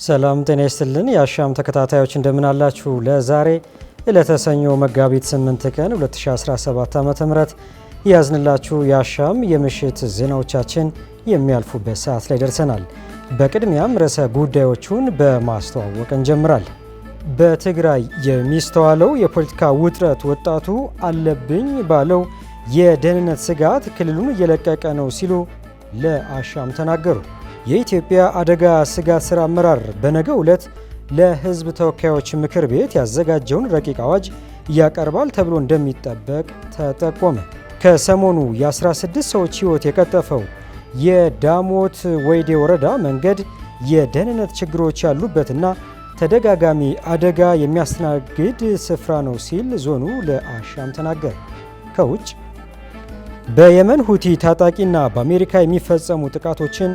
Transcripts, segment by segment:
ሰላም ጤና ይስጥልን የአሻም ተከታታዮች እንደምን አላችሁ? ለዛሬ ለተሰኞ መጋቢት 8 ቀን 2017 ዓ.ም ያዝንላችሁ የአሻም የምሽት ዜናዎቻችን የሚያልፉበት ሰዓት ላይ ደርሰናል። በቅድሚያም ርዕሰ ጉዳዮቹን በማስተዋወቅ እንጀምራለን። በትግራይ የሚስተዋለው የፖለቲካ ውጥረት ወጣቱ አለብኝ ባለው የደህንነት ስጋት ክልሉን እየለቀቀ ነው ሲሉ ለአሻም ተናገሩ። የኢትዮጵያ አደጋ ስጋት ስራ አመራር በነገው ዕለት ለሕዝብ ተወካዮች ምክር ቤት ያዘጋጀውን ረቂቅ አዋጅ ያቀርባል ተብሎ እንደሚጠበቅ ተጠቆመ። ከሰሞኑ የ16 ሰዎች ሕይወት የቀጠፈው የዳሞት ወይዴ ወረዳ መንገድ የደህንነት ችግሮች ያሉበትና ተደጋጋሚ አደጋ የሚያስተናግድ ስፍራ ነው ሲል ዞኑ ለአሻም ተናገረ። ከውጭ በየመን ሁቲ ታጣቂና በአሜሪካ የሚፈጸሙ ጥቃቶችን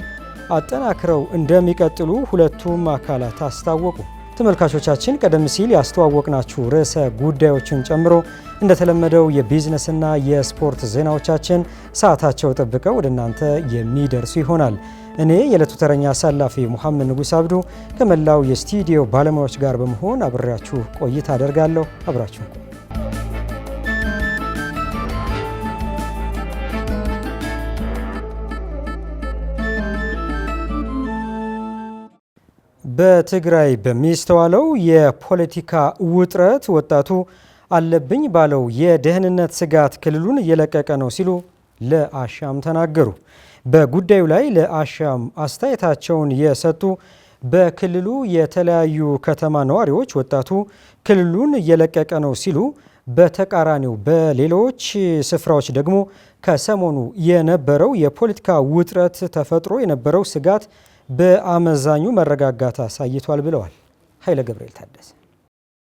አጠናክረው እንደሚቀጥሉ ሁለቱም አካላት አስታወቁ። ተመልካቾቻችን ቀደም ሲል ያስተዋወቅናችሁ ርዕሰ ጉዳዮችን ጨምሮ እንደተለመደው የቢዝነስና የስፖርት ዜናዎቻችን ሰዓታቸው ጠብቀው ወደ እናንተ የሚደርሱ ይሆናል። እኔ የዕለቱ ተረኛ አሳላፊ ሙሐመድ ንጉስ አብዱ ከመላው የስቱዲዮ ባለሙያዎች ጋር በመሆን አብሬያችሁ ቆይታ አደርጋለሁ። አብራችሁ በትግራይ በሚስተዋለው የፖለቲካ ውጥረት ወጣቱ አለብኝ ባለው የደህንነት ስጋት ክልሉን እየለቀቀ ነው ሲሉ ለአሻም ተናገሩ። በጉዳዩ ላይ ለአሻም አስተያየታቸውን የሰጡ በክልሉ የተለያዩ ከተማ ነዋሪዎች ወጣቱ ክልሉን እየለቀቀ ነው ሲሉ፣ በተቃራኒው በሌሎች ስፍራዎች ደግሞ ከሰሞኑ የነበረው የፖለቲካ ውጥረት ተፈጥሮ የነበረው ስጋት በአመዛኙ መረጋጋት አሳይቷል ብለዋል። ኃይለ ገብርኤል ታደሰ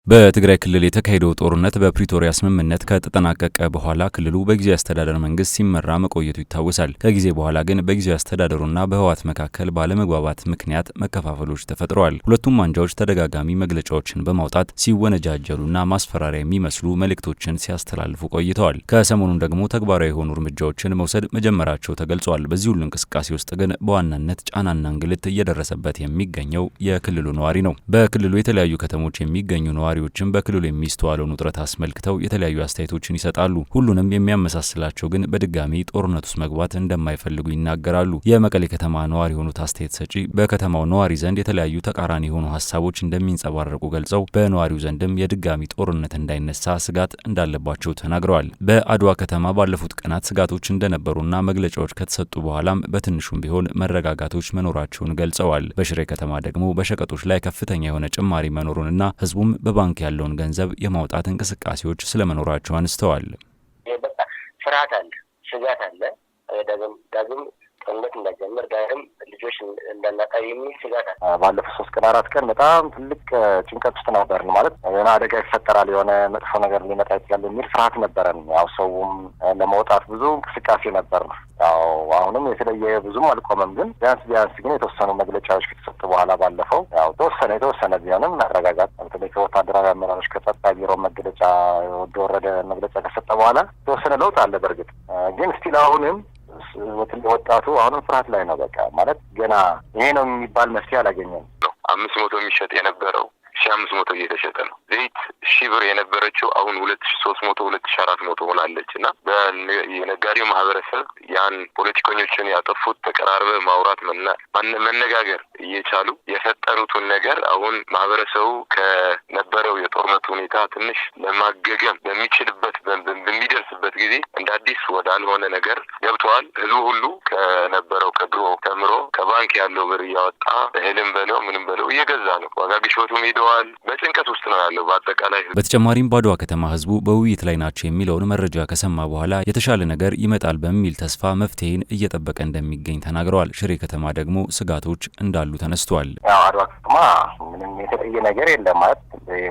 በትግራይ ክልል የተካሄደው ጦርነት በፕሪቶሪያ ስምምነት ከተጠናቀቀ በኋላ ክልሉ በጊዜያዊ አስተዳደር መንግስት ሲመራ መቆየቱ ይታወሳል። ከጊዜ በኋላ ግን በጊዜያዊ አስተዳደሩና በህወሓት መካከል ባለመግባባት ምክንያት መከፋፈሎች ተፈጥረዋል። ሁለቱም አንጃዎች ተደጋጋሚ መግለጫዎችን በማውጣት ሲወነጃጀሉና ማስፈራሪያ የሚመስሉ መልእክቶችን ሲያስተላልፉ ቆይተዋል። ከሰሞኑን ደግሞ ተግባራዊ የሆኑ እርምጃዎችን መውሰድ መጀመራቸው ተገልጿል። በዚህ ሁሉ እንቅስቃሴ ውስጥ ግን በዋናነት ጫናና እንግልት እየደረሰበት የሚገኘው የክልሉ ነዋሪ ነው። በክልሉ የተለያዩ ከተሞች የሚገኙ ነዋሪዎችም በክልሉ የሚስተዋለውን ውጥረት አስመልክተው የተለያዩ አስተያየቶችን ይሰጣሉ። ሁሉንም የሚያመሳስላቸው ግን በድጋሚ ጦርነት ውስጥ መግባት እንደማይፈልጉ ይናገራሉ። የመቀሌ ከተማ ነዋሪ የሆኑት አስተያየት ሰጪ በከተማው ነዋሪ ዘንድ የተለያዩ ተቃራኒ የሆኑ ሀሳቦች እንደሚንጸባረቁ ገልጸው በነዋሪው ዘንድም የድጋሚ ጦርነት እንዳይነሳ ስጋት እንዳለባቸው ተናግረዋል። በአድዋ ከተማ ባለፉት ቀናት ስጋቶች እንደነበሩና መግለጫዎች ከተሰጡ በኋላም በትንሹም ቢሆን መረጋጋቶች መኖራቸውን ገልጸዋል። በሽሬ ከተማ ደግሞ በሸቀጦች ላይ ከፍተኛ የሆነ ጭማሪ መኖሩንና ህዝቡም በባንክ ያለውን ገንዘብ የማውጣት እንቅስቃሴዎች ስለመኖራቸው አንስተዋል። ፍርሃት አለ፣ ስጋት አለ። ዳግም ጦርነት እንዳይጀምር ዳግም ልጆች እንዳናጣ የሚል ስጋት አለ። ባለፉት 3 ቀን 4 ቀን በጣም ትልቅ ጭንቀት ውስጥ ነበርን። ማለት የሆነ አደጋ ይፈጠራል፣ የሆነ መጥፎ ነገር ሊመጣ ይችላል የሚል ፍርሃት ነበረን። ያው ሰውም ለመውጣት ብዙ እንቅስቃሴ ነበር። ያው አሁንም የተለየ ብዙም አልቆመም፣ ግን ቢያንስ ግን የተወሰኑ መግለጫዎች ከተሰጡ በኋላ ባለፈው ያው የተወሰነ ቢሆንም መረጋጋት በተለይ ከወታደራዊ አመራሮች ከጸጥታ ቢሮ መግለጫ ወረደ መግለጫ ከሰጠ በኋላ የተወሰነ ለውጥ አለ። በእርግጥ ግን ስቲል አሁንም ወጣቱ አሁንም ፍርሃት ላይ ነው። በቃ ማለት ገና ይሄ ነው የሚባል መፍትሄ አላገኘም። 500 የሚሸጥ የነበረው 1500 እየተሸጠ ነው። ዘይት 1000 ብር የነበረችው አሁን 2300 2400 ሆናለች። እና የነጋዴው ማህበረሰብ ያን ፖለቲከኞችን ያጠፉት ተቀራርበ ማውራት መነጋገር እየቻሉ የፈጠሩትን ነገር አሁን ማህበረሰቡ ከነበረው የጦርነት ሁኔታ ትንሽ ለማገገም በሚችልበት በሚደርስበት ጊዜ እንደ አዲስ ወዳልሆነ ነገር ገብተዋል። ህዝቡ ሁሉ ከነበረው ከድሮ ተምሮ ከባንክ ያለው ብር እያወጣ እህልም በለው ምንም በለው እየገዛ ነው። ዋጋ ግሽበቱም ሄደዋል። በጭንቀት ውስጥ ነው ያለው በአጠቃላይ። በተጨማሪም በአድዋ ከተማ ህዝቡ በውይይት ላይ ናቸው የሚለውን መረጃ ከሰማ በኋላ የተሻለ ነገር ይመጣል በሚል ተስፋ መፍትሄን እየጠበቀ እንደሚገኝ ተናግረዋል። ሽሬ ከተማ ደግሞ ስጋቶች እንዳሉ ተነስቷል። ያው አድዋ ከተማ ምንም የተለየ ነገር የለም። ማለት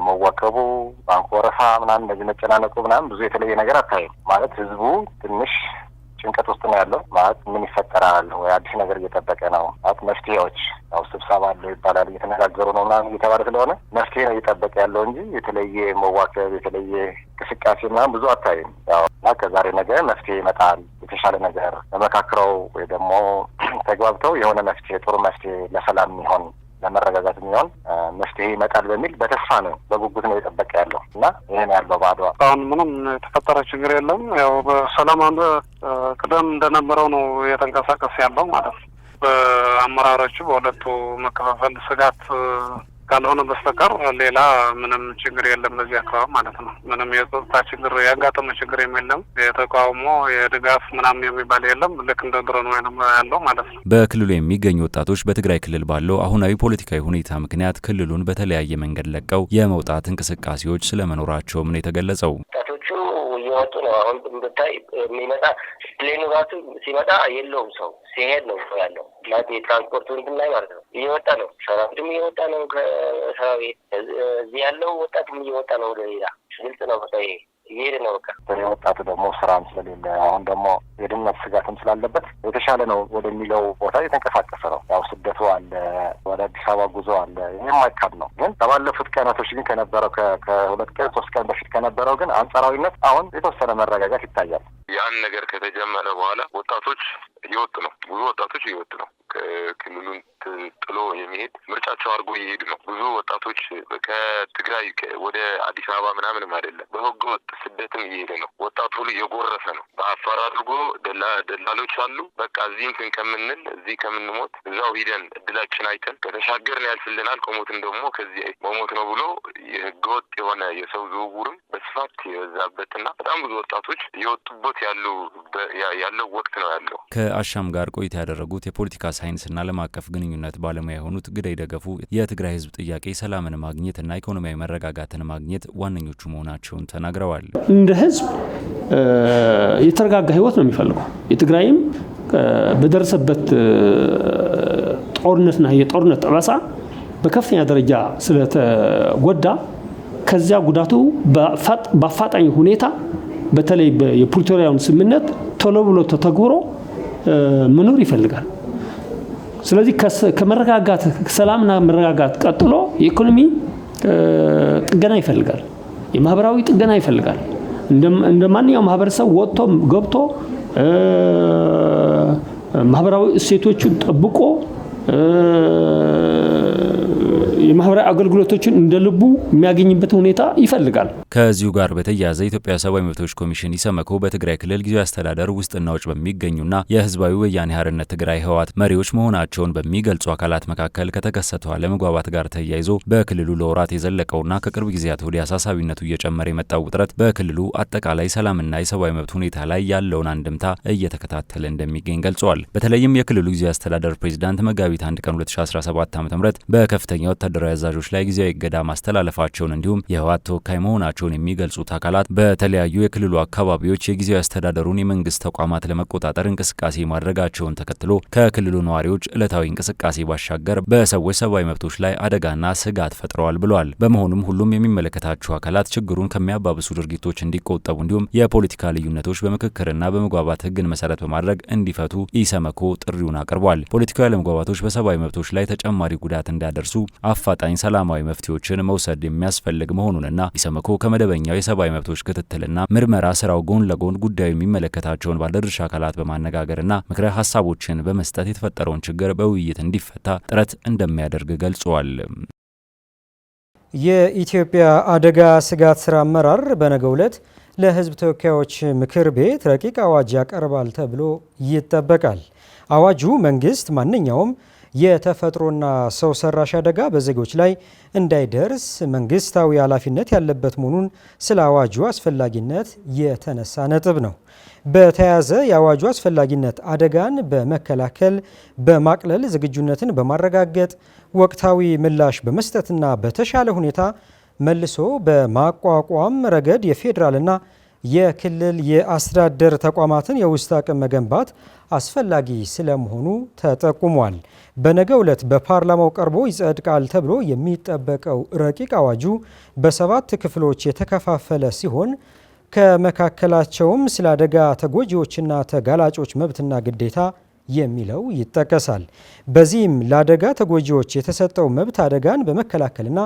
መዋከቡ፣ ባንክ ወረፋ ምናምን እንደዚህ መጨናነቁ ምናምን ብዙ የተለየ ነገር አታይም። ማለት ህዝቡ ትንሽ ጭንቀት ውስጥ ነው ያለው። ማለት ምን ይፈጠራል ወይ አዲስ ነገር እየጠበቀ ነው። ማለት መፍትሄዎች ያው ስብሰባ አለው ይባላል እየተነጋገሩ ነው ምናምን እየተባለ ስለሆነ መፍትሄ ነው እየጠበቀ ያለው እንጂ የተለየ መዋከብ የተለየ እንቅስቃሴ ምናምን ብዙ አታይም። ያው ከዛሬ ነገ መፍትሄ ይመጣል የተሻለ ነገር ተመካክረው ወይ ደግሞ ተግባብተው የሆነ መፍትሄ ጥሩ መፍትሄ ለሰላም የሚሆን ለመረጋጋት የሚሆን መፍትሄ ይመጣል በሚል በተስፋ ነው በጉጉት ነው የጠበቀ ያለው እና ይሄን ያለው በአድዋ አሁን ምንም የተፈጠረ ችግር የለም። ያው በሰላም ቅደም እንደነበረው ነው የተንቀሳቀስ ያለው ማለት ነው። በአመራሮቹ በሁለቱ መከፋፈል ስጋት ካልሆነ በስተቀር ሌላ ምንም ችግር የለም በዚህ አካባቢ ማለት ነው። ምንም የጸጥታ ችግር ያጋጠመ ችግር የለም። የተቃውሞ የድጋፍ ምናምን የሚባል የለም። ልክ እንደ ድሮ ነው ያለው ማለት ነው። በክልሉ የሚገኙ ወጣቶች በትግራይ ክልል ባለው አሁናዊ ፖለቲካዊ ሁኔታ ምክንያት ክልሉን በተለያየ መንገድ ለቀው የመውጣት እንቅስቃሴዎች ስለመኖራቸውም ነው የተገለጸው። ወጣቶቹ እየወጡ ነው። አሁን ብታይ የሚመጣ ፕሌኑ ራሱ ሲመጣ የለውም ሰው ሲሄድ ነው ያለው ማለት የትራንስፖርቱ እንትን ላይ ማለት ነው። እየወጣ ነው። ሰራዊቱም እየወጣ ነው። ከሰራዊት እዚህ ያለው ወጣትም እየወጣ ነው ወደ ሌላ ግልጽ ነው። በቃ እየሄደ ነው። በቃ ወጣቱ ደግሞ ስራም ስለሌለ አሁን ደግሞ የድህነት ስጋትም ስላለበት የተሻለ ነው ወደሚለው ቦታ የተንቀሳቀሰ ነው። ያው ስደቱ አለ፣ ወደ አዲስ አበባ ጉዞ አለ። የማይካድ ነው። ግን ከባለፉት ቀናቶች ግን ከነበረው ከሁለት ቀን 3 ቀን በፊት ከነበረው ግን አንጻራዊነት አሁን የተወሰነ መረጋጋት ይታያል። ያን ነገር ከተጀመረ በኋላ ወጣቶች እየወጡ ነው። ብዙ ወጣቶች እየወጡ ነው። ክልሉን ጥሎ የሚሄድ ምርጫቸው አድርጎ እየሄዱ ነው። ብዙ ወጣቶች ከትግራይ ወደ አዲስ አበባ ምናምንም አይደለም በህገ ወጥ ስደትም እየሄደ ነው። ወጣቱ ሁሉ እየጎረፈ ነው። በአፋር አድርጎ ደላሎች አሉ። በቃ እዚህ እንትን ከምንል እዚህ ከምንሞት እዛው ሂደን እድላችን አይተን ከተሻገርን ያልፍልናል፣ ከሞትን ደግሞ ከዚህ መሞት ነው ብሎ የህገ ወጥ የሆነ የሰው ዝውውርም በስፋት የበዛበትና በጣም ብዙ ወጣቶች እየወጡበት ያለው ወቅት ነው ያለው። ከአሻም ጋር ቆይታ ያደረጉት የፖለቲካ ሳይንስና ዓለም አቀፍ ግንኙነት ባለሙያ የሆኑት ግዳይ ደገፉ የትግራይ ህዝብ ጥያቄ ሰላምን ማግኘትና ኢኮኖሚያዊ መረጋጋትን ማግኘት ዋነኞቹ መሆናቸውን ተናግረዋል። እንደ ህዝብ የተረጋጋ ህይወት ነው የሚፈልገው። የትግራይም በደረሰበት ጦርነትና የጦርነት ጠባሳ በከፍተኛ ደረጃ ስለተጎዳ ከዚያ ጉዳቱ በአፋጣኝ ሁኔታ በተለይ የፕሪቶሪያውን ስምምነት ቶሎ ብሎ ተተግብሮ መኖር ይፈልጋል። ስለዚህ ከመረጋጋት ሰላምና መረጋጋት ቀጥሎ የኢኮኖሚ ጥገና ይፈልጋል፣ የማህበራዊ ጥገና ይፈልጋል። እንደ ማንኛውም ማህበረሰብ ወጥቶ ገብቶ ማህበራዊ እሴቶችን ጠብቆ የማህበራዊ አገልግሎቶችን እንደልቡ የሚያገኝበት ሁኔታ ይፈልጋል። ከዚሁ ጋር በተያያዘ የኢትዮጵያ ሰብአዊ መብቶች ኮሚሽን ኢሰመኮ በትግራይ ክልል ጊዜያዊ አስተዳደር ውስጥና ውጭ በሚገኙና የህዝባዊ ወያኔ ሓርነት ትግራይ ህወሓት መሪዎች መሆናቸውን በሚገልጹ አካላት መካከል ከተከሰተው አለመግባባት ጋር ተያይዞ በክልሉ ለወራት የዘለቀውና ከቅርብ ጊዜያት ወዲህ አሳሳቢነቱ እየጨመረ የመጣው ውጥረት በክልሉ አጠቃላይ ሰላምና የሰብአዊ መብት ሁኔታ ላይ ያለውን አንድምታ እየተከታተለ እንደሚገኝ ገልጸዋል። በተለይም የክልሉ ጊዜያዊ አስተዳደር ፕሬዚዳንት መጋቢት 1 ቀን 2017 ዓ.ም በከፍተኛ ወታደራዊ አዛዦች ላይ ጊዜያዊ እገዳ ማስተላለፋቸውን እንዲሁም የህወሓት ተወካይ መሆናቸውን የሚገልጹት አካላት በተለያዩ የክልሉ አካባቢዎች የጊዜያዊ አስተዳደሩን የመንግስት ተቋማት ለመቆጣጠር እንቅስቃሴ ማድረጋቸውን ተከትሎ ከክልሉ ነዋሪዎች ዕለታዊ እንቅስቃሴ ባሻገር በሰዎች ሰብአዊ መብቶች ላይ አደጋና ስጋት ፈጥረዋል ብለዋል። በመሆኑም ሁሉም የሚመለከታቸው አካላት ችግሩን ከሚያባብሱ ድርጊቶች እንዲቆጠቡ እንዲሁም የፖለቲካ ልዩነቶች በምክክርና በመግባባት ህግን መሰረት በማድረግ እንዲፈቱ ኢሰመኮ ጥሪውን አቅርቧል። ፖለቲካዊ አለመግባባቶች በሰብአዊ መብቶች ላይ ተጨማሪ ጉዳት እንዳያደርሱ አፋጣኝ ሰላማዊ መፍትሄዎችን መውሰድ የሚያስፈልግ መሆኑንና ኢሰመኮ ከመደበኛው የሰብአዊ መብቶች ክትትልና ምርመራ ስራው ጎን ለጎን ጉዳዩ የሚመለከታቸውን ባለድርሻ አካላት በማነጋገርና ምክረ ሀሳቦችን በመስጠት የተፈጠረውን ችግር በውይይት እንዲፈታ ጥረት እንደሚያደርግ ገልጿል። የኢትዮጵያ አደጋ ስጋት ስራ አመራር በነገው ዕለት ለህዝብ ተወካዮች ምክር ቤት ረቂቅ አዋጅ ያቀርባል ተብሎ ይጠበቃል። አዋጁ መንግስት ማንኛውም የተፈጥሮና ሰው ሰራሽ አደጋ በዜጎች ላይ እንዳይደርስ መንግስታዊ ኃላፊነት ያለበት መሆኑን ስለ አዋጁ አስፈላጊነት የተነሳ ነጥብ ነው። በተያያዘ የአዋጁ አስፈላጊነት አደጋን በመከላከል በማቅለል ዝግጁነትን በማረጋገጥ ወቅታዊ ምላሽ በመስጠትና በተሻለ ሁኔታ መልሶ በማቋቋም ረገድ የፌዴራልና የክልል የአስተዳደር ተቋማትን የውስጥ አቅም መገንባት አስፈላጊ ስለመሆኑ ተጠቁሟል። በነገው ዕለት በፓርላማው ቀርቦ ይጸድቃል ተብሎ የሚጠበቀው ረቂቅ አዋጁ በ7 ክፍሎች የተከፋፈለ ሲሆን ከመካከላቸውም ስለ አደጋ ተጎጂዎችና ተጋላጮች መብትና ግዴታ የሚለው ይጠቀሳል። በዚህም ለአደጋ ተጎጂዎች የተሰጠው መብት አደጋን በመከላከልና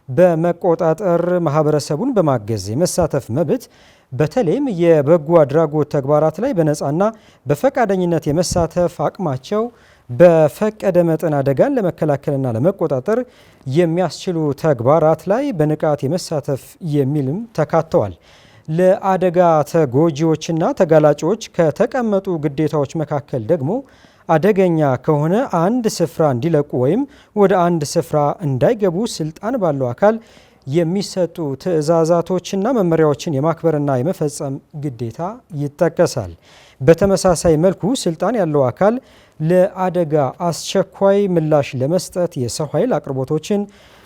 በመቆጣጠር ማህበረሰቡን በማገዝ የመሳተፍ መብት በተለይም የበጎ አድራጎት ተግባራት ላይ በነፃና በፈቃደኝነት የመሳተፍ አቅማቸው በፈቀደ መጠን አደጋን ለመከላከልና ለመቆጣጠር የሚያስችሉ ተግባራት ላይ በንቃት የመሳተፍ የሚልም ተካተዋል። ለአደጋ ተጎጂዎችና ተጋላጮች ከተቀመጡ ግዴታዎች መካከል ደግሞ አደገኛ ከሆነ አንድ ስፍራ እንዲለቁ ወይም ወደ አንድ ስፍራ እንዳይገቡ ስልጣን ባለው አካል የሚሰጡ ትዕዛዛቶችና መመሪያዎችን የማክበርና የመፈጸም ግዴታ ይጠቀሳል። በተመሳሳይ መልኩ ስልጣን ያለው አካል ለአደጋ አስቸኳይ ምላሽ ለመስጠት የሰው ኃይል አቅርቦቶችን፣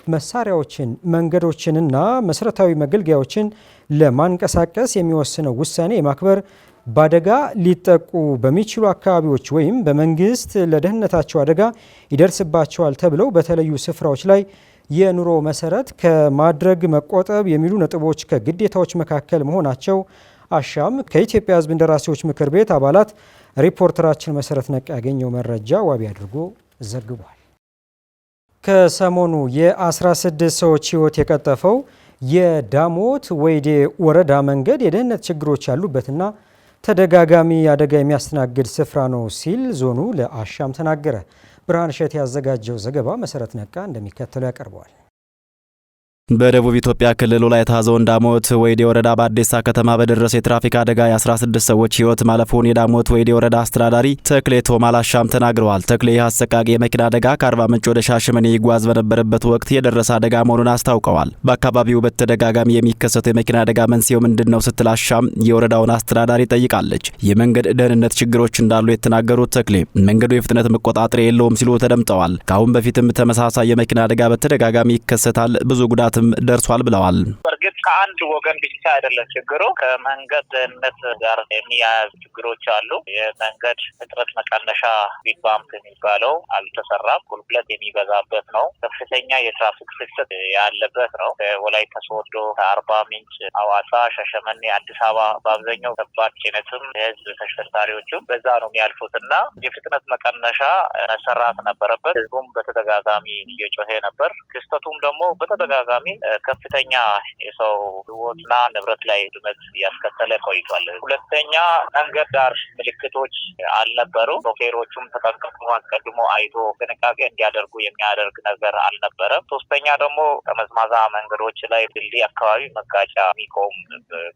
መሳሪያዎችን፣ መንገዶችንና መሰረታዊ መገልገያዎችን ለማንቀሳቀስ የሚወስነው ውሳኔ የማክበር በአደጋ ሊጠቁ በሚችሉ አካባቢዎች ወይም በመንግስት ለደህንነታቸው አደጋ ይደርስባቸዋል ተብለው በተለዩ ስፍራዎች ላይ የኑሮ መሰረት ከማድረግ መቆጠብ የሚሉ ነጥቦች ከግዴታዎች መካከል መሆናቸው አሻም ከኢትዮጵያ ሕዝብ እንደራሴዎች ምክር ቤት አባላት ሪፖርተራችን መሰረት ነቃ ያገኘው መረጃ ዋቢ አድርጎ ዘግቧል። ከሰሞኑ የ16 ሰዎች ሕይወት የቀጠፈው የዳሞት ወይዴ ወረዳ መንገድ የደህንነት ችግሮች ያሉበትና ተደጋጋሚ አደጋ የሚያስተናግድ ስፍራ ነው ሲል ዞኑ ለአሻም ተናገረ። ብርሃን እሸት ያዘጋጀው ዘገባ መሰረት ነቃ እንደሚከተለው ያቀርበዋል። በደቡብ ኢትዮጵያ ክልል ወላይታ ዞን ዳሞት ወይዴ ወረዳ በአዴሳ ከተማ በደረሰ የትራፊክ አደጋ የ16 ሰዎች ሕይወት ማለፉን የዳሞት ወይዴ ወረዳ አስተዳዳሪ ተክሌ ቶማ ላሻም ተናግረዋል። ተክሌ ይህ አሰቃቂ የመኪና አደጋ ከአርባ ምንጭ ወደ ሻሸመኔ ይጓዝ በነበረበት ወቅት የደረሰ አደጋ መሆኑን አስታውቀዋል። በአካባቢው በተደጋጋሚ የሚከሰተው የመኪና አደጋ መንስኤው ምንድን ነው ስትል አሻም የወረዳውን አስተዳዳሪ ጠይቃለች። የመንገድ ደህንነት ችግሮች እንዳሉ የተናገሩት ተክሌ መንገዱ የፍጥነት መቆጣጠሪያ የለውም ሲሉ ተደምጠዋል። ከአሁን በፊትም ተመሳሳይ የመኪና አደጋ በተደጋጋሚ ይከሰታል፣ ብዙ ጉዳት ደርሷል ብለዋል። በእርግጥ ከአንድ ወገን ብቻ አይደለም ችግሩ፣ ከመንገድ ደህንነት ጋር የሚያያዝ ችግሮች አሉ። የመንገድ ፍጥነት መቀነሻ ስፒድ ባምፕ የሚባለው አልተሰራም፣ ቁልቁለት የሚበዛበት ነው። ከፍተኛ የትራፊክ ፍሰት ያለበት ነው። ከወላይታ ሶዶ፣ ከአርባ ምንጭ፣ ሐዋሳ፣ ሻሸመኔ፣ አዲስ አበባ በአብዛኛው ከባድ ጭነትም የህዝብ ተሽከርካሪዎችም በዛ ነው የሚያልፉት እና የፍጥነት መቀነሻ መሰራት ነበረበት። ህዝቡም በተደጋጋሚ እየጮሄ ነበር። ክስተቱም ደግሞ በተደጋጋሚ ከፍተኛ የሰው ህይወትና ንብረት ላይ ውድመት ያስከተለ ቆይቷል። ሁለተኛ መንገድ ዳር ምልክቶች አልነበሩ። ሾፌሮቹም ተጠንቅቆ አስቀድሞ አይቶ ጥንቃቄ እንዲያደርጉ የሚያደርግ ነገር አልነበረም። ሶስተኛ ደግሞ ጠመዝማዛ መንገዶች ላይ ድልድይ አካባቢ መጋጫ የሚቆም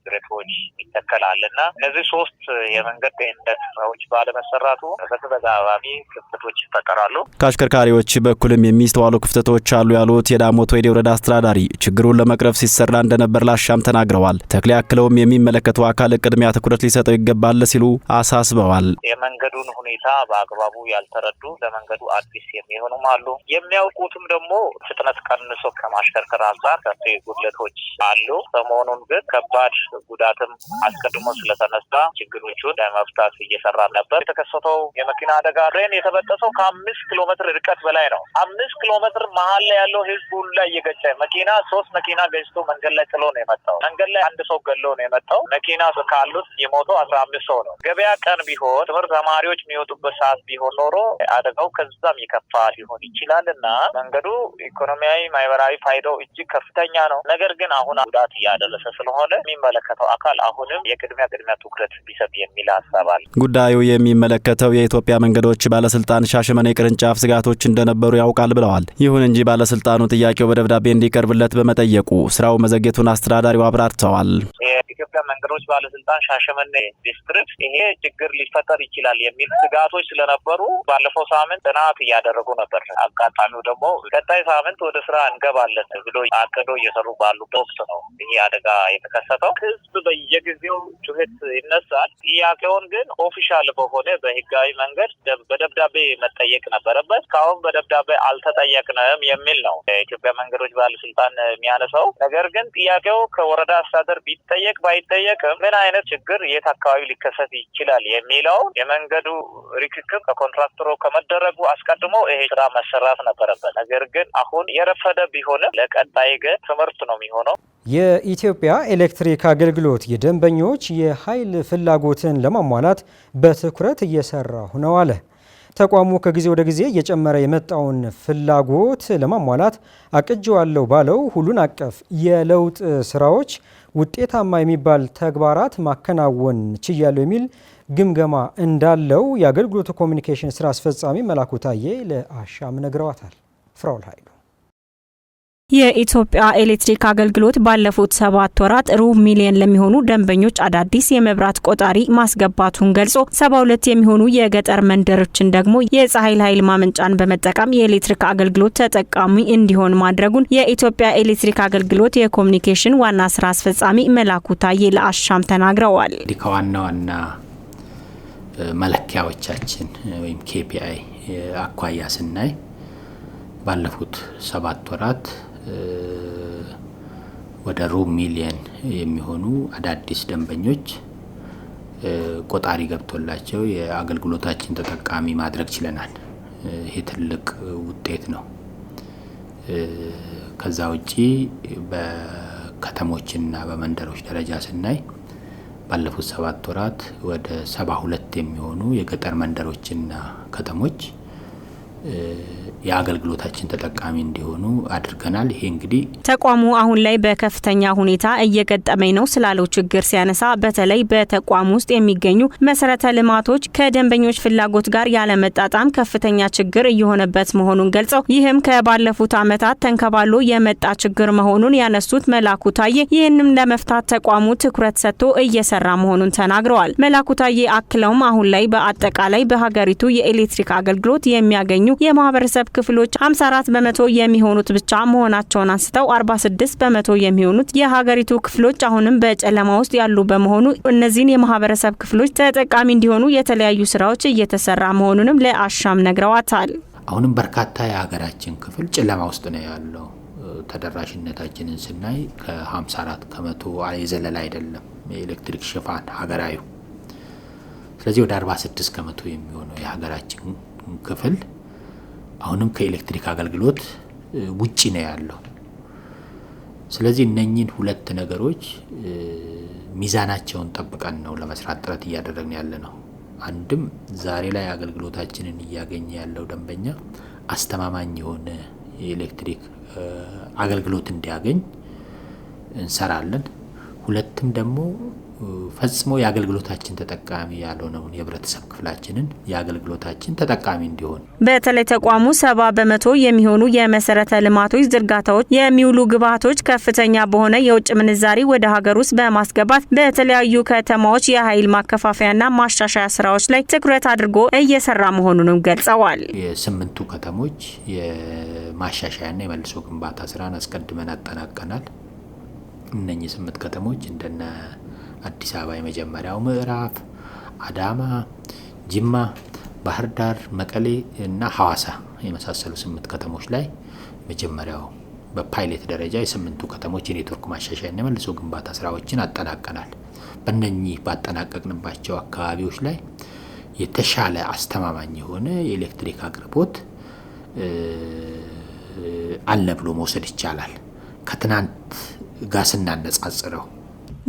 ብረቶች ይተከላልና እነዚህ ሶስት የመንገድ ደህንነት ስራዎች ባለመሰራቱ በተደጋጋሚ ክፍተቶች ይፈጠራሉ። ከአሽከርካሪዎች በኩልም የሚስተዋሉ ክፍተቶች አሉ ያሉት የዳሞት ወይዴ ወረዳ አስተዳዳሪ ችግሩን ለመቅረፍ ሲሰራ እንደነበር ላሻም ተናግረዋል። ተክሌ አክለውም የሚመለከተው አካል ቅድሚያ ትኩረት ሊሰጠው ይገባል ሲሉ አሳስበዋል። የመንገዱን ሁኔታ በአግባቡ ያልተረዱ ለመንገዱ አዲስ የሚሆኑም አሉ። የሚያውቁትም ደግሞ ፍጥነት ቀንሶ ከማሽከርከር አንጻር ሰፊ ጉድለቶች አሉ። ሰሞኑን ግን ከባድ ጉዳትም አስቀድሞ ስለተነሳ ችግሮቹን ለመፍታት እየሰራ ነበር። የተከሰተው የመኪና አደጋ ትሬን የተበጠሰው ከ5 ኪሎ ሜትር ርቀት በላይ ነው። 5 ኪሎ ሜትር መሀል ላይ ያለው ህዝቡ ላይ እየገጨ መኪና 3 መኪና ገጭቶ መንገድ ላይ ጥሎ ነው የመጣው። መንገድ ላይ አንድ ሰው ገሎ ነው የመጣው። መኪና ካሉት የሞተው 15 ሰው ነው። ገበያ ቀን ቢሆን ትምህርት ተማሪዎች የሚወጡበት ሰዓት ቢሆን ኖሮ አደጋው ከዛም የከፋ ሊሆን ይችላል እና መንገዱ ኢኮኖሚያዊ፣ ማህበራዊ ፋይዳው እጅግ ከፍተኛ ነው። ነገር ግን አሁን ጉዳት እያደረሰ ስለሆነ የሚመለከተው አካል አሁንም የቅድሚያ ትኩረት ቢሰጥ የሚል ሀሳብ አለ። ጉዳዩ የሚመለከተው የኢትዮጵያ መንገዶች ባለስልጣን ሻሸመኔ ቅርንጫፍ ስጋቶች እንደነበሩ ያውቃል ብለዋል። ይሁን እንጂ ባለስልጣኑ ጥያቄው በደብዳቤ እንዲቀርብለት በመጠየቁ ስራው መዘግየቱን አስተዳዳሪው አብራርተዋል። የኢትዮጵያ መንገዶች ባለስልጣን ሻሸመኔ ዲስትሪክት ይሄ ችግር ሊፈጠር ይችላል የሚል ስጋቶች ስለነበሩ ባለፈው ሳምንት ጥናት እያደረጉ ነበር። አጋጣሚው ደግሞ ቀጣይ ሳምንት ወደ ስራ እንገባለን ብሎ አቅዶ እየሰሩ ባሉበት ወቅት ነው ይሄ አደጋ የተከሰተው። ህዝብ በየጊዜው ጩኸት ይነሳል። ጥያቄውን ግን ኦፊሻል በሆነ በህጋዊ መንገድ በደብዳቤ መጠየቅ ነበረበት። እስካሁን በደብዳቤ አልተጠየቅንም የሚል ነው የኢትዮጵያ መንገዶች ባለስልጣን የሚያነሳው። ነገር ግን ጥያቄው ከወረዳ አስተዳደር ቢጠየቅ ባይጠየቅም ምን አይነት ችግር የት አካባቢ ሊከሰት ይችላል የሚለው የመንገዱ ርክክብ ከኮንትራክተሩ ከመደረጉ አስቀድሞ ይሄ ስራ መሰራት ነበረበት። ነገር ግን አሁን የረፈደ ቢሆንም ለቀጣይ ግን ትምህርት ነው የሚሆነው። የኢትዮጵያ ኤሌክትሪክ አገልግሎት የደንበኞች የኃይል ፍላጎትን ለማሟላት በትኩረት እየሰራሁ ነው አለ። ተቋሙ ከጊዜ ወደ ጊዜ እየጨመረ የመጣውን ፍላጎት ለማሟላት አቅጄዋለሁ ባለው ሁሉን አቀፍ የለውጥ ስራዎች ውጤታማ የሚባል ተግባራት ማከናወን ችያለሁ የሚል ግምገማ እንዳለው የአገልግሎቱ ኮሚኒኬሽን ስራ አስፈጻሚ መላኩ ታዬ ለአሻም ነግረዋታል። ፍራውል ኃይሉ የኢትዮጵያ ኤሌክትሪክ አገልግሎት ባለፉት 7 ወራት ሩብ ሚሊዮን ለሚሆኑ ደንበኞች አዳዲስ የመብራት ቆጣሪ ማስገባቱን ገልጾ 72 የሚሆኑ የገጠር መንደሮችን ደግሞ የፀሐይ ኃይል ማመንጫን በመጠቀም የኤሌክትሪክ አገልግሎት ተጠቃሚ እንዲሆን ማድረጉን የኢትዮጵያ ኤሌክትሪክ አገልግሎት የኮሚኒኬሽን ዋና ስራ አስፈጻሚ መላኩ ታዬ ለአሻም ተናግረዋል። ዋና ዋና መለኪያዎቻችን ወይም KPI አኳያ ስናይ ባለፉት 7 ወራት ወደ ሩብ ሚሊዮን የሚሆኑ አዳዲስ ደንበኞች ቆጣሪ ገብቶላቸው የአገልግሎታችን ተጠቃሚ ማድረግ ችለናል። ይሄ ትልቅ ውጤት ነው። ከዛ ውጪ በከተሞችና በመንደሮች ደረጃ ስናይ ባለፉት 7 ወራት ወደ 72 የሚሆኑ የገጠር መንደሮችና ከተሞች የአገልግሎታችን ተጠቃሚ እንዲሆኑ አድርገናል። ይሄ እንግዲህ ተቋሙ አሁን ላይ በከፍተኛ ሁኔታ እየገጠመኝ ነው ስላለው ችግር ሲያነሳ በተለይ በተቋሙ ውስጥ የሚገኙ መሰረተ ልማቶች ከደንበኞች ፍላጎት ጋር ያለመጣጣም ከፍተኛ ችግር እየሆነበት መሆኑን ገልጸው ይህም ከባለፉት ዓመታት ተንከባሎ የመጣ ችግር መሆኑን ያነሱት መላኩ ታዬ ይህንም ለመፍታት ተቋሙ ትኩረት ሰጥቶ እየሰራ መሆኑን ተናግረዋል። መላኩ ታዬ አክለውም አሁን ላይ በአጠቃላይ በሀገሪቱ የኤሌክትሪክ አገልግሎት የሚያገኙ የማህበረሰብ ክፍሎች 54 በመቶ የሚሆኑት ብቻ መሆናቸውን አንስተው 46 በመቶ የሚሆኑት የሀገሪቱ ክፍሎች አሁንም በጨለማ ውስጥ ያሉ በመሆኑ እነዚህን የማህበረሰብ ክፍሎች ተጠቃሚ እንዲሆኑ የተለያዩ ስራዎች እየተሰራ መሆኑንም ለአሻም ነግረዋታል። አሁንም በርካታ የሀገራችን ክፍል ጨለማ ውስጥ ነው ያለው። ተደራሽነታችንን ስናይ ከ54 ከመቶ የዘለለ አይደለም የኤሌክትሪክ ሽፋን ሀገራዊ። ስለዚህ ወደ 46 ከመቶ የሚሆነው የሀገራችን ክፍል አሁንም ከኤሌክትሪክ አገልግሎት ውጪ ነው ያለው። ስለዚህ እነኚህን ሁለት ነገሮች ሚዛናቸውን ጠብቀን ነው ለመስራት ጥረት እያደረግን ያለ ነው። አንድም ዛሬ ላይ አገልግሎታችንን እያገኘ ያለው ደንበኛ አስተማማኝ የሆነ የኤሌክትሪክ አገልግሎት እንዲያገኝ እንሰራለን። ሁለትም ደግሞ ፈጽሞ የአገልግሎታችን ተጠቃሚ ያልሆነውን የህብረተሰብ ክፍላችንን የአገልግሎታችን ተጠቃሚ እንዲሆን በተለይ ተቋሙ 70 በመቶ የሚሆኑ የመሰረተ ልማቶች ዝርጋታዎች የሚውሉ ግብዓቶች ከፍተኛ በሆነ የውጭ ምንዛሪ ወደ ሀገር ውስጥ በማስገባት በተለያዩ ከተማዎች የኃይል ማከፋፈያና ማሻሻያ ስራዎች ላይ ትኩረት አድርጎ እየሰራ መሆኑንም ገልጸዋል። የስምንቱ ከተሞች የማሻሻያና የመልሶ ግንባታ ስራን አስቀድመን አጠናቀናል። እነኚህ 8 ከተሞች እንደነ አዲስ አበባ የመጀመሪያው ምዕራፍ፣ አዳማ፣ ጅማ፣ ባህር ዳር፣ መቀሌ እና ሐዋሳ የመሳሰሉ 8 ከተሞች ላይ መጀመሪያው በፓይሌት ደረጃ የ8ቱ ከተሞች የኔትወርክ ማሻሻያና መልሶ ግንባታ ስራዎችን አጠናቀናል። በእነኚህ ባጠናቀቅንባቸው አካባቢዎች ላይ የተሻለ አስተማማኝ የሆነ የኤሌክትሪክ አቅርቦት አለ ብሎ መውሰድ ይቻላል ከትናንት ጋር ስናነጻጽረው።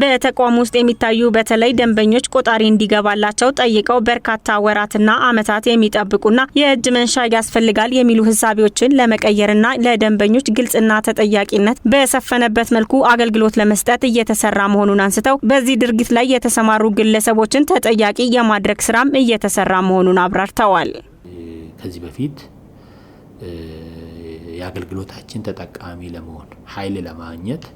በተቋሙ ውስጥ የሚታዩ በተለይ ደንበኞች ቆጣሪ እንዲገባላቸው ጠይቀው በርካታ ወራትና አመታት የሚጠብቁና የእጅ መንሻ ያስፈልጋል የሚሉ ህሳቢዎችን ለመቀየርና ለደንበኞች ግልጽና ተጠያቂነት በሰፈነበት መልኩ አገልግሎት ለመስጠት እየተሰራ መሆኑን አንስተው በዚህ ድርጊት ላይ የተሰማሩ ግለሰቦችን ተጠያቂ የማድረግ ስራም እየተሰራ መሆኑን አብራርተዋል። ከዚህ በፊት የአገልግሎታችን ተጠቃሚ ለመሆን ኃይል ለማግኘት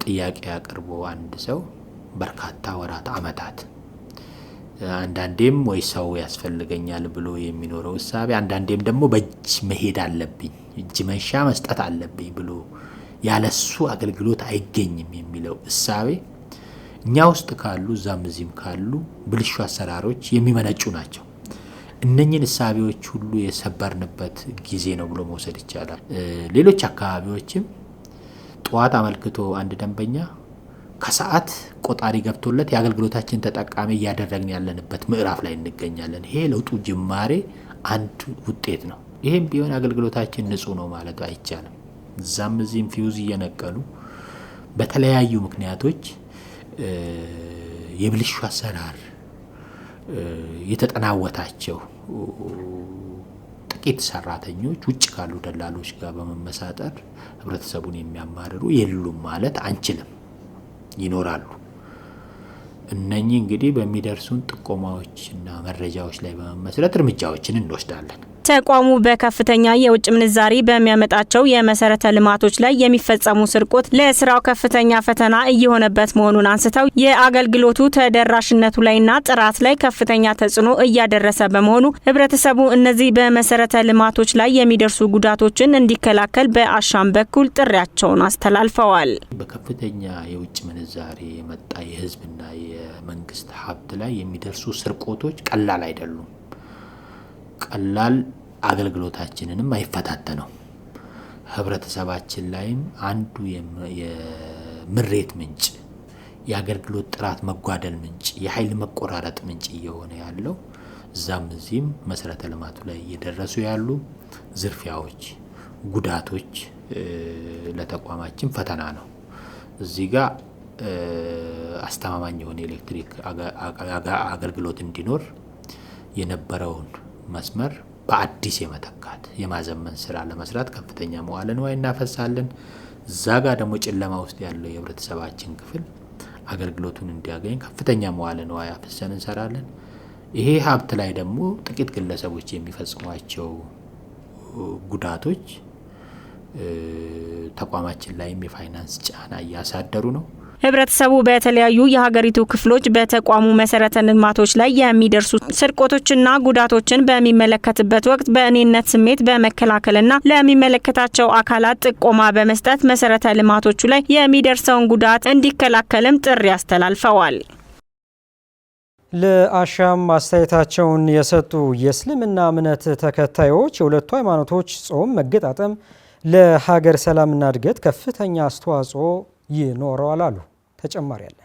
ጥያቄ አቅርቦ አንድ ሰው በርካታ ወራት አመታት አንዳንዴም ወይ ሰው ያስፈልገኛል ብሎ የሚኖረው ህሳቤ አንዳንዴም ደግሞ በእጅ መሄድ አለብኝ እጅ መንሻ መስጠት አለብኝ ብሎ ያለሱ አገልግሎት አይገኝም የሚለው ህሳቤ እኛ ውስጥ ካሉ ዛምዚም ካሉ ብልሹ አሰራሮች የሚመነጩ ናቸው። እነኚህን ህሳቤዎች ሁሉ የሰበርንበት ጊዜ ነው ብሎ መውሰድ ይቻላል። ሌሎች አካባቢዎችም ጧት አመልክቶ አንድ ደንበኛ ከሰዓት ቆጣሪ ገብቶለት የአገልግሎታችን ተጠቃሚ እያደረግን ያለንበት ምዕራፍ ላይ እንገኛለን። ይሄ ለውጡ ጅማሬ አንድ ውጤት ነው። ይሄም ቢሆን አገልግሎታችን ንጹህ ነው ማለት አይቻልም። እዛም እዚህም ፊውዝ እየነቀሉ በተለያዩ ምክንያቶች የብልሹ አሰራር የተጠናወታቸው ጥቂት ሰራተኞች ውጭ ካሉ ደላሎች ጋር በመመሳጠር ህብረተሰቡን የሚያማርሩ የሉም ማለት አንችልም፣ ይኖራሉ። እነኚህ እንግዲህ በሚደርሱን ጥቆማዎችና መረጃዎች ላይ በመመስረት እርምጃዎችን እንወስዳለን። ተቋሙ በከፍተኛ የውጭ ምንዛሪ በሚያመጣቸው የመሰረተ ልማቶች ላይ የሚፈጸሙ ስርቆት ለስራው ከፍተኛ ፈተና እየሆነበት መሆኑን አንስተው የአገልግሎቱ ተደራሽነቱ ላይና ጥራት ላይ ከፍተኛ ተጽዕኖ እያደረሰ በመሆኑ ህብረተሰቡ እነዚህ በመሰረተ ልማቶች ላይ የሚደርሱ ጉዳቶችን እንዲከላከል በአሻም በኩል ጥሪያቸውን አስተላልፈዋል። በከፍተኛ የውጭ ምንዛሪ የመጣ የህዝብና የመንግስት ሀብት ላይ የሚደርሱ ስርቆቶች ቀላል አይደሉም። ቀላል አገልግሎታችንንም አይፈታተነው። ህብረተሰባችን ላይም አንዱ የምሬት ምንጭ፣ የአገልግሎት ጥራት መጓደል ምንጭ፣ የኃይል መቆራረጥ ምንጭ እየሆነ ያለው እዛም እዚህም መሰረተ ልማቱ ላይ እየደረሱ ያሉ ዝርፊያዎች፣ ጉዳቶች ለተቋማችን ፈተና ነው። እዚህ ጋር አስተማማኝ የሆነ ኤሌክትሪክ አገልግሎት እንዲኖር የነበረውን መስመር በአዲስ የመተካት የማዘመን ስራ ለመስራት ከፍተኛ መዋዕለ ንዋይ እናፈሳለን። እዛ ጋር ደግሞ ጨለማ ውስጥ ያለው የህብረተሰባችን ክፍል አገልግሎቱን እንዲያገኝ ከፍተኛ መዋዕለ ንዋይ አፍሰን እንሰራለን። ይሄ ሀብት ላይ ደግሞ ጥቂት ግለሰቦች የሚፈጽሟቸው ጉዳቶች ተቋማችን ላይም የፋይናንስ ጫና እያሳደሩ ነው። ህብረተሰቡ በተለያዩ የሀገሪቱ ክፍሎች በተቋሙ መሰረተ ልማቶች ላይ የሚደርሱ ስርቆቶችና ጉዳቶችን በሚመለከትበት ወቅት በእኔነት ስሜት በመከላከልና ለሚመለከታቸው አካላት ጥቆማ በመስጠት መሰረተ ልማቶቹ ላይ የሚደርሰውን ጉዳት እንዲከላከልም ጥሪ አስተላልፈዋል። ለአሻም አስተያየታቸውን የሰጡ የእስልምና እምነት ተከታዮች የሁለቱ ሃይማኖቶች ጾም መገጣጠም ለሀገር ሰላምና እድገት ከፍተኛ አስተዋጽኦ ይኖረዋል አሉ። ተጨማሪ ያለ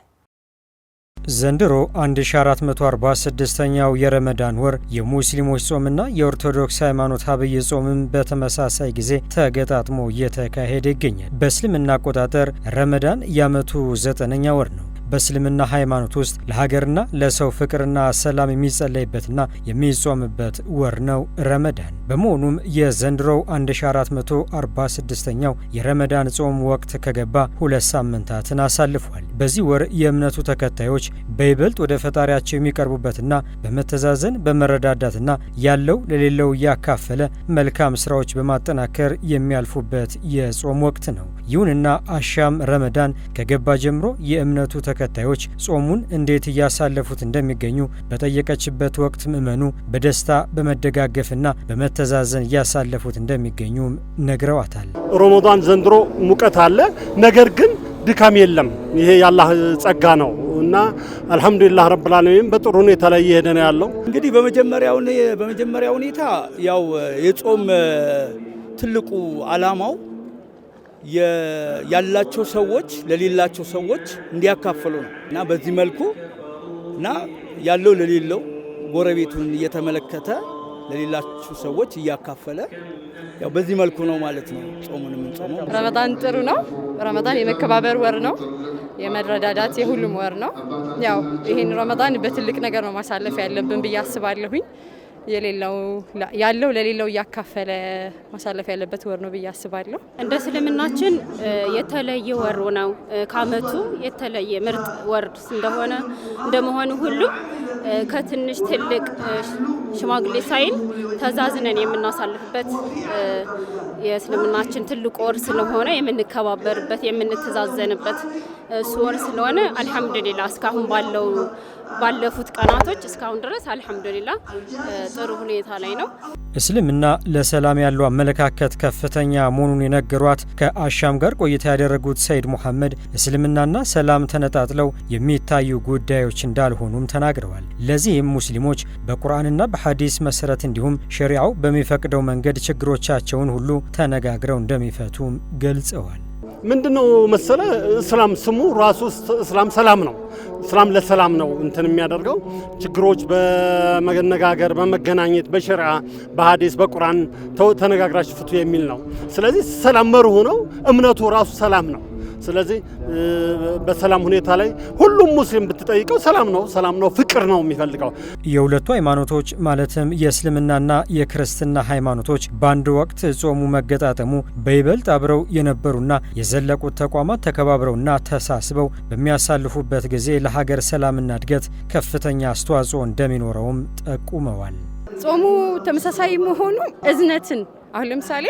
ዘንድሮ 1446ኛው የረመዳን ወር የሙስሊሞች ጾምና የኦርቶዶክስ ሃይማኖት አብይ ጾምም በተመሳሳይ ጊዜ ተገጣጥሞ እየተካሄደ ይገኛል። በእስልምና አቆጣጠር ረመዳን የዓመቱ 9ኛ ወር ነው። በእስልምና ሃይማኖት ውስጥ ለሀገርና ለሰው ፍቅርና ሰላም የሚጸለይበትና የሚጾምበት ወር ነው ረመዳን። በመሆኑም የዘንድሮው 1446ኛው የረመዳን ጾም ወቅት ከገባ 2 ሳምንታትን አሳልፏል። በዚህ ወር የእምነቱ ተከታዮች በይበልጥ ወደ ፈጣሪያቸው የሚቀርቡበትና በመተዛዘን በመረዳዳትና ያለው ለሌለው እያካፈለ መልካም ስራዎች በማጠናከር የሚያልፉበት የጾም ወቅት ነው። ይሁንና አሻም ረመዳን ከገባ ጀምሮ የእምነቱ ተከታዮች ጾሙን እንዴት እያሳለፉት እንደሚገኙ በጠየቀችበት ወቅት ምእመኑ በደስታ በመደጋገፍና በመተዛዘን እያሳለፉት እንደሚገኙ ነግረዋታል። ረመዳን ዘንድሮ ሙቀት አለ፣ ነገር ግን ድካም የለም። ይሄ የአላህ ጸጋ ነው እና አልহামዱሊላህ ረብል ዓለሚን በጥሩ ሁኔታ ላይ እየሄደ ነው ያለው። እንግዲህ በመጀመሪያ ሁኔታ ያው የጾም ትልቁ አላማው ያላቸው ሰዎች ለሌላቸው ሰዎች እንዲያካፈሉ ነው እና በዚህ መልኩ እና ያለው ለሌለው ጎረቤቱን እየተመለከተ ለሌላቸው ሰዎች እያካፈለ ያው በዚህ መልኩ ነው ማለት ነው ጾሙን የምንጾመው። ረመዳን ጥሩ ነው። ረመዳን የመከባበር ወር ነው፣ የመረዳዳት የሁሉም ወር ነው። ያው ይሄን ረመዳን በትልቅ ነገር ነው ማሳለፍ ያለብን ብዬ አስባለሁኝ። ያለው ለሌለው እያካፈለ ማሳለፍ ያለበት ወር ነው ብዬ አስባለሁ። እንደ እስልምናችን የተለየ ወር ነው። ከዓመቱ የተለየ ምርጥ ወር እንደመሆኑ ሁሉ ከትንሽ ትልቅ ሽማግሌ ሳይል ተዛዝነን የምናሳልፍበት የእስልምናችን ትልቁ ወር ስለሆነ የምንከባበርበት የምንተዛዘንበት ወር ስለሆነ አልহামዱሊላህ እስካሁን ባለፉት ቀናቶች እስካሁን ድረስ አልহামዱሊላህ ጥሩ ሁኔታ ላይ ነው። እስልምና ለሰላም ያለው አመለካከት ከፍተኛ መሆኑን የነገሯት ከአሻም ጋር ቆይታ ያደረጉት ሰይድ መሐመድ እስልምናና ሰላም ተነጣጥለው የሚታዩ ጉዳዮች እንዳልሆኑም ተናግረዋል። ለዚህም ሙስሊሞች በቁርአንና በሐዲስ መሰረት እንዲሁም ሸሪዓው በሚፈቅደው መንገድ ችግሮቻቸውን ሁሉ ተነጋግረው እንደሚፈቱም ገልጸዋል። ምንድነው መሰለ እስላም ስሙ ራሱ እስላም ሰላም ነው። እስላም ለሰላም ነው እንትን የሚያደርገው ችግሮች በመነጋገር በመገናኘት በሸሪዓ በሐዲስ በቁርአን ተነጋግራችሁ ፍቱ የሚል ነው። ስለዚህ ሰላም መርሁ ነው። እምነቱ ራሱ ሰላም ነው። ስለዚህ በሰላም ሁኔታ ላይ ሁሉም ሙስሊም ብትጠይቀው ሰላም ነው ፍቅር ነው የሚፈልገው። የሁለቱ ሃይማኖቶች ማለትም የእስልምናና የክርስትና ሃይማኖቶች በአንድ ወቅት ጾሙ መገጣጠሙ በይበልጥ አብረው የነበሩና የዘለቁት ተቋማት ተከባብረውና ተሳስበው በሚያሳልፉበት ጊዜ ለሀገር ሰላምና እድገት ከፍተኛ አስተዋጽኦ እንደሚኖረውም ጠቁመዋል። ጾሙ ተመሳሳይ መሆኑ እዝነትን አሁን ለምሳሌ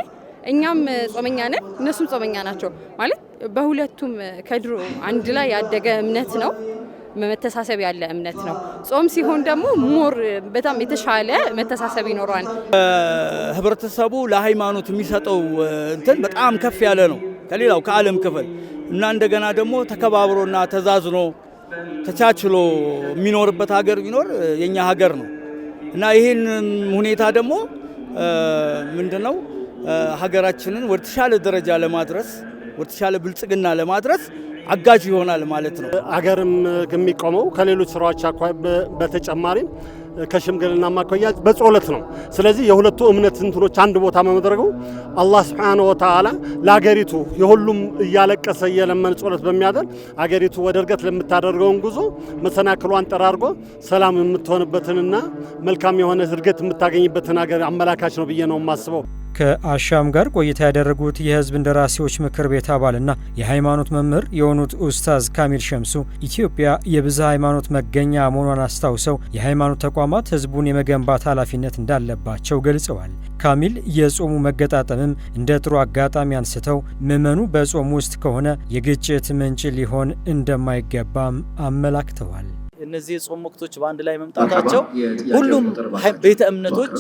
እኛም ጾመኛ ነን፣ እነሱም ጾመኛ ናቸው ማለት በሁለቱም ከድሮ አንድ ላይ ያደገ እምነት ነው። መተሳሰብ ያለ እምነት ነው። ጾም ሲሆን ደግሞ ሞር በጣም የተሻለ መተሳሰብ ይኖራል። ህብረተሰቡ ለሃይማኖት የሚሰጠው እንትን በጣም ከፍ ያለ ነው ከሌላው ከዓለም ክፍል እና እንደገና ደግሞ ተከባብሮና ተዛዝኖ ተቻችሎ የሚኖርበት ሀገር ቢኖር የኛ ሀገር ነው እና ይህን ሁኔታ ደግሞ ምንድነው ሀገራችንን ወደ ተሻለ ደረጃ ለማድረስ ወደ ተሻለ ብልጽግና ለማድረስ አጋዥ ይሆናል ማለት ነው። ሀገርም የሚቆመው ከሌሎች ስራዎች በተጨማሪ ከሽምግልና ማቆያ በጾለት ነው። ስለዚህ የሁለቱ እምነት እንትኖች አንድ ቦታ መመድረጉ አላህ Subhanahu Wa Ta'ala ለሀገሪቱ የሁሉም እያለቀሰ የለመን ጾለት በሚያደርግ ሀገሪቱ ወደ እድገት ለምታደርገውን ጉዞ መሰናክሏን ጠራርጎ ሰላም የምትሆንበትንና መልካም የሆነ እድገት የምታገኝበትን ሀገር አመላካች ነው ብዬ ነው የማስበው። ከአሻም ጋር ቆይታ ያደረጉት የህዝብ እንደራሴዎች ምክር ቤት አባልና የሃይማኖት መምህር የሆኑት ኡስታዝ ካሚል ሸምሱ ኢትዮጵያ የብዝሃ ሃይማኖት መገኛ መሆኗን አስታውሰው የሃይማኖት ተቋማት ህዝቡን የመገንባት ኃላፊነት እንዳለባቸው ገልጸዋል። ካሚል የጾሙ መገጣጠምም እንደ ጥሩ አጋጣሚ አንስተው ምዕመኑ በጾም ውስጥ ከሆነ የግጭት ምንጭ ሊሆን እንደማይገባም አመላክተዋል። እነዚህ የጾም ወቅቶች በአንድ ላይ መምጣታቸው ሁሉም ቤተ እምነቶች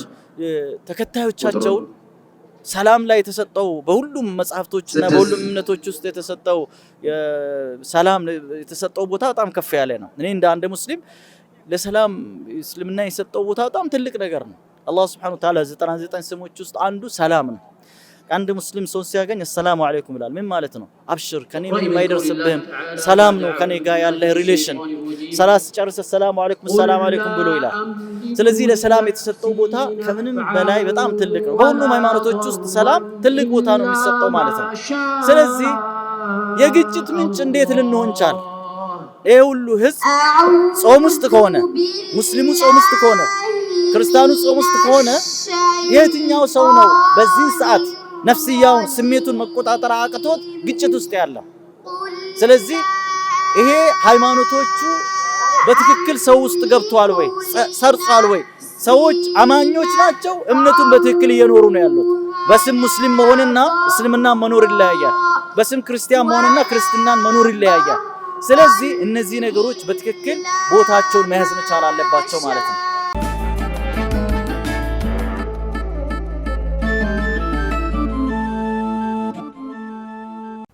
ተከታዮቻቸውን ሰላም ላይ የተሰጠው በሁሉም መጽሐፍቶችና በሁሉም እምነቶች ውስጥ የተሰጠው ሰላም የተሰጠው ቦታ በጣም ከፍ ያለ ነው። እኔ እንደ አንድ ሙስሊም ለሰላም እስልምና የሰጠው ቦታ በጣም ትልቅ ነገር ነው። አላህ Subhanahu Wa Ta'ala 99 ስሞች ውስጥ አንዱ ሰላም ነው። አንድ ሙስሊም ሰው ሲያገኝ አሰላሙ አለይኩም ይላል። ምን ማለት ነው? አብሽር ከኔ ምንም አይደርስብህም፣ ሰላም ነው ከኔ ጋር ያለ ሪሌሽን። ሰላት ሲጨርስ ሰላሙ አለይኩም ብሎ ይላል። ስለዚህ ለሰላም የተሰጠው ቦታ ከምንም በላይ በጣም ትልቅ ነው። በሁሉም ሃይማኖቶች ውስጥ ሰላም ትልቅ ቦታ ነው የሚሰጠው ማለት ነው። ስለዚህ የግጭት ምንጭ እንዴት ልንሆን ቻል? ይሄ ሁሉ ህዝብ ጾም ውስጥ ከሆነ ሙስሊሙ ጾም ውስጥ ከሆነ ክርስቲያኑ ጾም ውስጥ ከሆነ የትኛው ሰው ነው በዚህ ሰዓት ነፍስያውን ስሜቱን መቆጣጠር አቅቶት ግጭት ውስጥ ያለው? ስለዚህ ይሄ ሃይማኖቶቹ በትክክል ሰው ውስጥ ገብቷል ወይ ሰርጿል ወይ? ሰዎች አማኞች ናቸው፣ እምነቱን በትክክል እየኖሩ ነው ያሉት። በስም ሙስሊም መሆንና እስልምና መኖር ይለያያል። በስም ክርስቲያን መሆንና ክርስትናን መኖር ይለያያል። ስለዚህ እነዚህ ነገሮች በትክክል ቦታቸውን መያዝ መቻል አለባቸው ማለት ነው።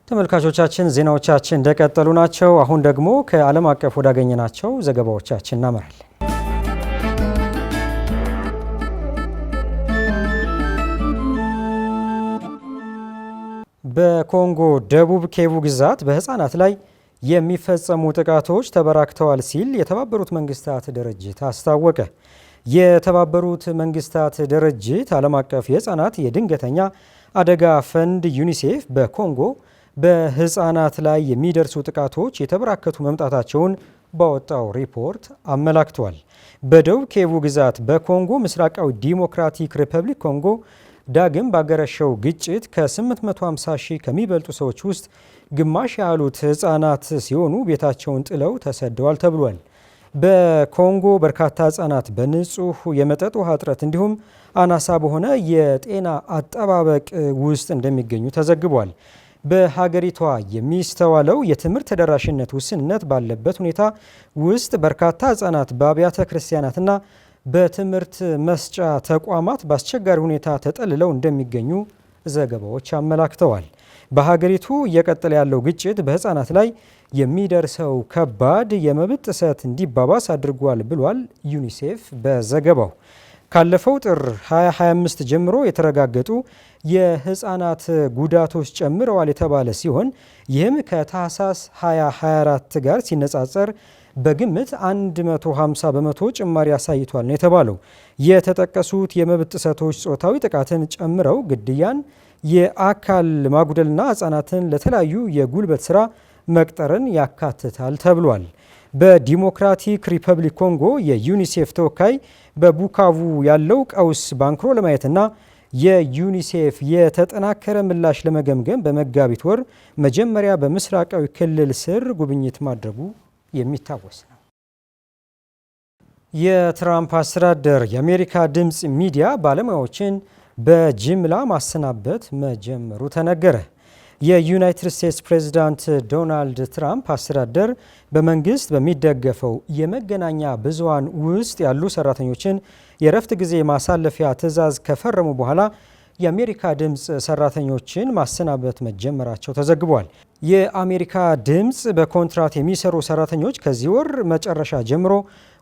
ተመልካቾቻችን ዜናዎቻችን እንደቀጠሉ ናቸው። አሁን ደግሞ ከዓለም አቀፍ ወዳገኘናቸው ዘገባዎቻችን እናመራለን። በኮንጎ ደቡብ ኪቩ ግዛት በህፃናት ላይ የሚፈጸሙ ጥቃቶች ተበራክተዋል ሲል የተባበሩት መንግስታት ድርጅት አስታወቀ። የተባበሩት መንግስታት ድርጅት ዓለም አቀፍ የህፃናት የድንገተኛ አደጋ ፈንድ ዩኒሴፍ በኮንጎ በህፃናት ላይ የሚደርሱ ጥቃቶች የተበራከቱ መምጣታቸውን ባወጣው ሪፖርት አመላክቷል። በደቡብ ኪቩ ግዛት በኮንጎ ምስራቃዊ ዲሞክራቲክ ሪፐብሊክ ኮንጎ ዳግም ባገረሸው ግጭት ከ850 ሺህ ከሚበልጡ ሰዎች ውስጥ ግማሽ ያሉት ህፃናት ሲሆኑ ቤታቸውን ጥለው ተሰደዋል ተብሏል። በኮንጎ በርካታ ህፃናት በንጹህ የመጠጥ ውሃ እጥረት እንዲሁም አናሳ በሆነ የጤና አጠባበቅ ውስጥ እንደሚገኙ ተዘግቧል። በሀገሪቷ የሚስተዋለው የትምህርት ተደራሽነት ውስንነት ባለበት ሁኔታ ውስጥ በርካታ ህፃናት በአብያተ ክርስቲያናትና በትምህርት መስጫ ተቋማት በአስቸጋሪ ሁኔታ ተጠልለው እንደሚገኙ ዘገባዎች አመላክተዋል። በሀገሪቱ እየቀጠለ ያለው ግጭት በህፃናት ላይ የሚደርሰው ከባድ የመብት ጥሰት እንዲባባስ አድርጓል ብሏል ዩኒሴፍ በዘገባው። ካለፈው ጥር 2025 ጀምሮ የተረጋገጡ የህፃናት ጉዳቶች ጨምረዋል የተባለ ሲሆን ይህም ከታህሳስ 2024 ጋር ሲነጻጸር በግምት 150 በመቶ ጭማሪ አሳይቷል ነው የተባለው። የተጠቀሱት የመብት ጥሰቶች ጾታዊ ጥቃትን ጨምረው ግድያን፣ የአካል ማጉደልና ህጻናትን ለተለያዩ የጉልበት ስራ መቅጠርን ያካትታል ተብሏል። በዲሞክራቲክ ሪፐብሊክ ኮንጎ የዩኒሴፍ ተወካይ በቡካቩ ያለው ቀውስ ባንክሮ ለማየትና የዩኒሴፍ የተጠናከረ ምላሽ ለመገምገም በመጋቢት ወር መጀመሪያ በምስራቃዊ ክልል ስር ጉብኝት ማድረጉ የሚታወስ ነው። የትራምፕ አስተዳደር የአሜሪካ ድምፅ ሚዲያ ባለሙያዎችን በጅምላ ማሰናበት መጀመሩ ተነገረ። የዩናይትድ ስቴትስ ፕሬዝዳንት ዶናልድ ትራምፕ አስተዳደር በመንግስት በሚደገፈው የመገናኛ ብዙሃን ውስጥ ያሉ ሰራተኞችን የረፍት ጊዜ ማሳለፊያ ትዕዛዝ ከፈረሙ በኋላ የአሜሪካ ድምፅ ሰራተኞችን ማሰናበት መጀመራቸው ተዘግቧል። የአሜሪካ ድምፅ በኮንትራት የሚሰሩ ሰራተኞች ከዚህ ወር መጨረሻ ጀምሮ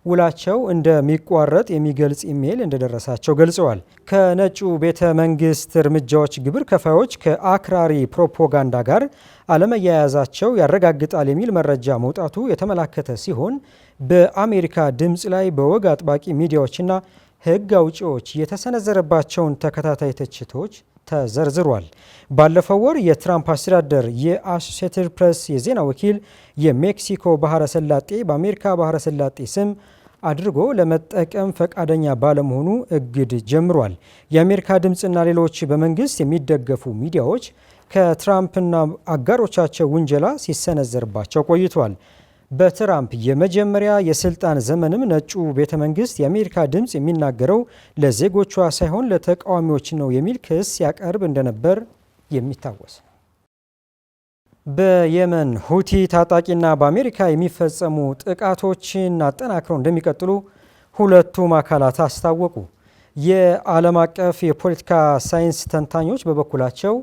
ውላቸው እንደሚቋረጥ የሚገልጽ ኢሜይል እንደደረሳቸው ገልጸዋል። ከነጩ ቤተ መንግስት እርምጃዎች ግብር ከፋዮች ከአክራሪ ፕሮፓጋንዳ ጋር አለመያያዛቸው ያረጋግጣል የሚል መረጃ መውጣቱ የተመላከተ ሲሆን በአሜሪካ ድምፅ ላይ በወግ አጥባቂ ሚዲያዎችና ሕግ አውጪዎች የተሰነዘረባቸውን ተከታታይ ትችቶች ተዘርዝሯል። ባለፈው ወር የትራምፕ አስተዳደር የአሶሲኤትድ ፕሬስ የዜና ወኪል የሜክሲኮ ባህረ ሰላጤ በአሜሪካ ባህረ ሰላጤ ስም አድርጎ ለመጠቀም ፈቃደኛ ባለመሆኑ እግድ ጀምሯል። የአሜሪካ ድምፅና ሌሎች በመንግስት የሚደገፉ ሚዲያዎች ከትራምፕና አጋሮቻቸው ውንጀላ ሲሰነዘርባቸው ቆይቷል። በትራምፕ የመጀመሪያ የስልጣን ዘመንም ነጩ ቤተ መንግስት የአሜሪካ ድምፅ የሚናገረው ለዜጎቿ ሳይሆን ለተቃዋሚዎች ነው የሚል ክስ ያቀርብ እንደነበር የሚታወስ ነው። በየመን ሁቲ ታጣቂና በአሜሪካ የሚፈጸሙ ጥቃቶችን አጠናክረው እንደሚቀጥሉ ሁለቱም አካላት አስታወቁ። የዓለም አቀፍ የፖለቲካ ሳይንስ ተንታኞች በበኩላቸው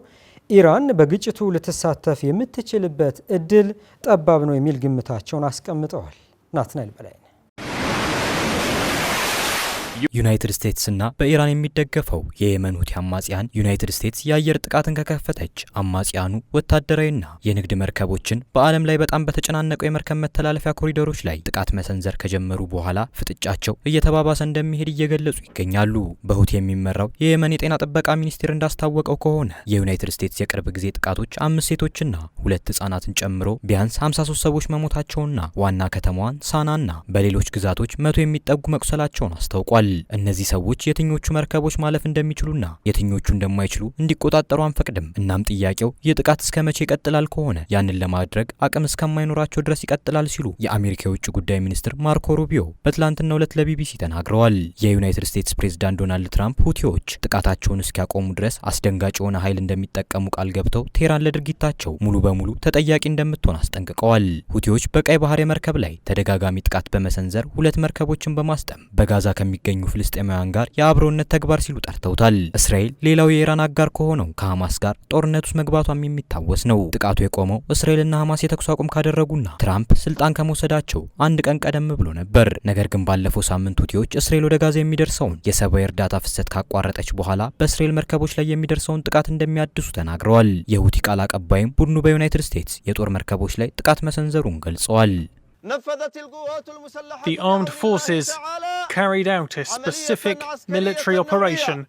ኢራን በግጭቱ ልትሳተፍ የምትችልበት እድል ጠባብ ነው የሚል ግምታቸውን አስቀምጠዋል። ናትናኤል በላይ ዩናይትድ ስቴትስና በኢራን የሚደገፈው የየመን ሁቲ አማጽያን ዩናይትድ ስቴትስ የአየር ጥቃትን ከከፈተች አማጽያኑ ወታደራዊና የንግድ መርከቦችን በዓለም ላይ በጣም በተጨናነቀው የመርከብ መተላለፊያ ኮሪዶሮች ላይ ጥቃት መሰንዘር ከጀመሩ በኋላ ፍጥጫቸው እየተባባሰ እንደሚሄድ እየገለጹ ይገኛሉ። በሁቲ የሚመራው የየመን የጤና ጥበቃ ሚኒስቴር እንዳስታወቀው ከሆነ የዩናይትድ ስቴትስ የቅርብ ጊዜ ጥቃቶች 5 ሴቶችና 2 ህጻናትን ጨምሮ ቢያንስ 53 ሰዎች መሞታቸውና ዋና ከተማዋን ሳናና በሌሎች ግዛቶች 100 የሚጠጉ መቁሰላቸውን አስታውቋል። እነዚህ ሰዎች የትኞቹ መርከቦች ማለፍ እንደሚችሉና የትኞቹ እንደማይችሉ እንዲቆጣጠሩ አንፈቅድም። እናም ጥያቄው ይህ ጥቃት እስከ መቼ ይቀጥላል ከሆነ ያንን ለማድረግ አቅም እስከማይኖራቸው ድረስ ይቀጥላል ሲሉ የአሜሪካ የውጭ ጉዳይ ሚኒስትር ማርኮ ሩቢዮ በትላንትናው ዕለት ለቢቢሲ ተናግረዋል። የዩናይትድ ስቴትስ ፕሬዝዳንት ዶናልድ ትራምፕ ሁቲዎች ጥቃታቸውን እስኪያቆሙ ድረስ አስደንጋጭ የሆነ ኃይል እንደሚጠቀሙ ቃል ገብተው ቴህራን ለድርጊታቸው ሙሉ በሙሉ ተጠያቂ እንደምትሆን አስጠንቅቀዋል። ሁቲዎች በቀይ ባህር የመርከብ ላይ ተደጋጋሚ ጥቃት በመሰንዘር 2 መርከቦችን በማስጠም በጋዛ ከሚገኙ ፍልስጤማውያን ጋር የአብሮነት ተግባር ሲሉ ጠርተውታል። እስራኤል ሌላው የኢራን አጋር ከሆነው ከሐማስ ጋር ጦርነት ውስጥ መግባቷም የሚታወስ ነው። ጥቃቱ የቆመው እስራኤልና ሐማስ የተኩስ አቁም ካደረጉና ትራምፕ ስልጣን ከመውሰዳቸው አንድ ቀን ቀደም ብሎ ነበር። ነገር ግን ባለፈው ሳምንት ሁቲዎች እስራኤል ወደ ጋዛ የሚደርሰውን የሰብአዊ እርዳታ ፍሰት ካቋረጠች በኋላ በእስራኤል መርከቦች ላይ የሚደርሰውን ጥቃት እንደሚያድሱ ተናግረዋል። የሁቲ ቃል አቀባይም ቡድኑ በዩናይትድ ስቴትስ የጦር መርከቦች ላይ ጥቃት መሰንዘሩን ገልጸዋል። The armed forces carried out a specific military operation